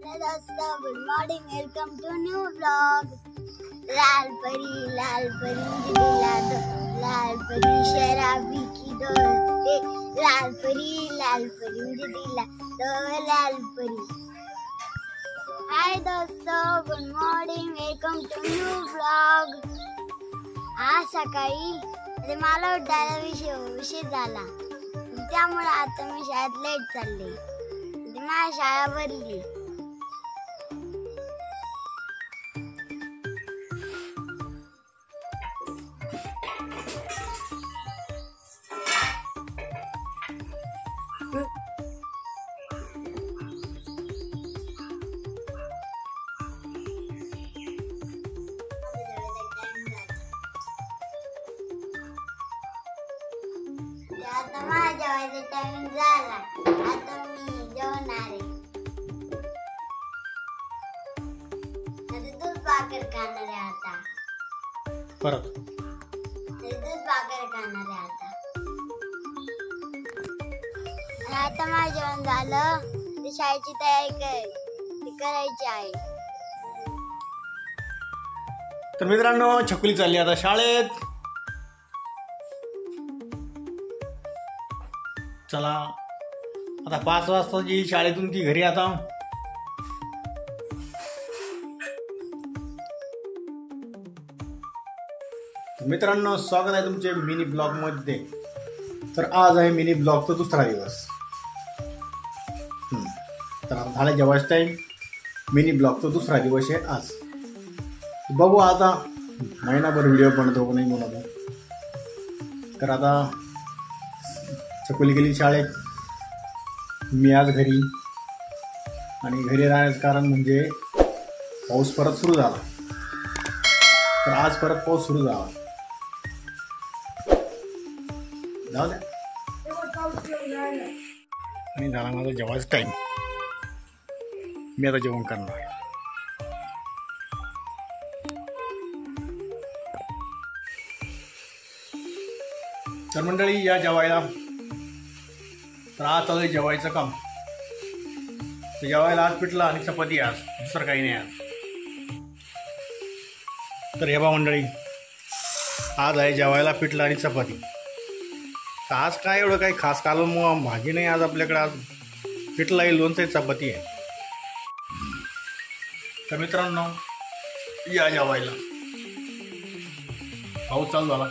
Good morning, welcome to new vlog. लाल परी मुझे दिला दो, लाल परी शराबी की दोस्ती, लाल परी मुझे दिला दो, लाल परी. हाय दोस्तों, good morning, welcome to new vlog. आज सकाळी मला उठायला उशीर झाला, त्यामुळे आता मी शाळेत लेट चालले. माझी शाळा भरली. आता माझ्या जेवायचा टाइम झाला. आता मी जेवणार आहे. आता दूध भाकर खाणार आहे. आता परत दूध भाकर खाणार आहे. आता माझं जेवण झालं. ते शाळेची तयारी करायची आहे. तर मित्रांनो, छकुली चालली आता शाळेत. चला, आता 5 वाजता जी शाळेतून ती घरी. आता मित्रांनो, स्वागत आहे तुमचे मिनी ब्लॉग मध्ये. तर आज आहे मिनी ब्लॉगचा दुसरा दिवस. तर आता झाला जेवायचा टाइम. मिनी ब्लॉगचा दुसरा दिवस आहे आज. बघू आता महिनाभर व्हिडिओ बनतो का नाही बनवतो. तर आता छकुली गेली शाळेत, मी आज घरी. आणि घरी राहण्याचं कारण म्हणजे पाऊस परत सुरू झाला. तर आज परत पाऊस सुरू झाला. जाऊ द्या. आणि झाला माझा जेवायचा टाईम. मी आता जेवण करणार. तर मंडळी, या जेवायला. तर आज चालू आहे जेवायचं काम. तर जेवायला आज पिठलं आणि चपाती. आज दुसरं काही नाही आज. तर हे बा मंडळी, आज आहे जेवायला पिठलं आणि चपाती. तर आज काय एवढं काही खास कालवण भाजी नाही आज आपल्याकडे. आज पिठलं आहे, लोणचं आहे, चपाती आहे. तर मित्रांनो, या जेवायला. पाऊस चालू झाला.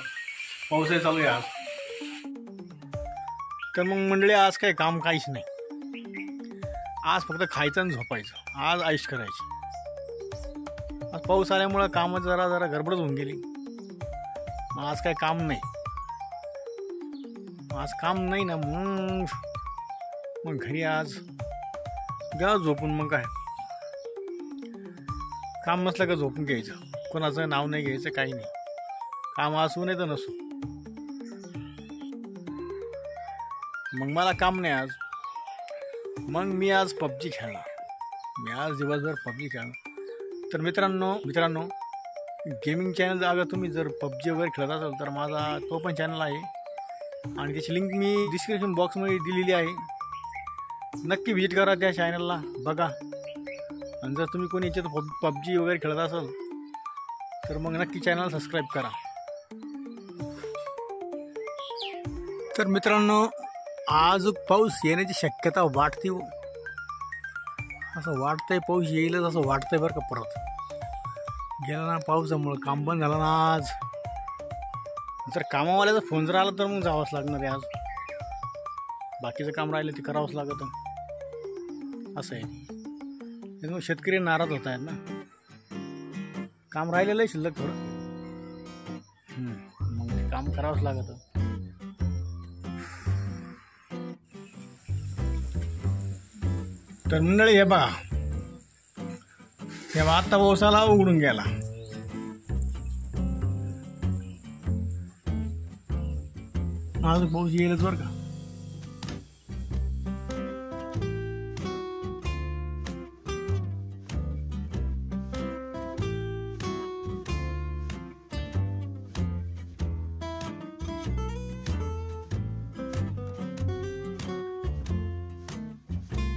पाऊसही चालू आहे आज. तर मग मंडळी, आज काही काम काहीच नाही. आज फक्त खायचं आणि झोपायचं. आज आईश करायची. आज पाऊस आल्यामुळं कामं जरा गडबडच होऊन गेली. मग आज काही काम नाही. आज काम नाही ना, मग घरी आज घ्या झोपून. मग काय, काम नसलं का झोपून घ्यायचं. कोणाचं नाव नाही घ्यायचं, काही नाही. काम असू नाही तर नसू. मग मला काम नाही आज. मग मी आज पबजी खेळणार. मी आज दिवसभर पबजी खेळणार. तर मित्रांनो, गेमिंग चॅनल, अगर तुम्ही जर पबजी वगैरे खेळत असाल तर माझा तो पण चॅनल आहे. आणि त्याची लिंक मी डिस्क्रिप्शन बॉक्समध्ये दिलेली आहे. नक्की व्हिजिट करा त्या चॅनलला, बघा. आणि जर तुम्ही कोणी याच्यात पबजी वगैरे खेळत असाल तर मग नक्की चॅनल सबस्क्राईब करा. तर मित्रांनो, आज पाऊस येण्याची शक्यता वाटते. असं वाटतंय पाऊस येईलच असं वाटतंय बरं का. परत गेला ना पावसामुळं, काम बंद झालं ना आज. जर कामावाल्याचा फोन जर आला तर मग जावंच लागणार आहे आज. बाकीचं काम राहिलं ते करावंच लागतं. असं आहे. त्यामुळे शेतकरी नाराज होत आहेत ना. काम राहिलेलं आहे शिल्लक थोडं. मग ते काम करावंच लागतं. तर मंडळी, हे बघा, तेव्हा आता पावसाला उघडून गेला. आज पाऊस येईलच बरं का.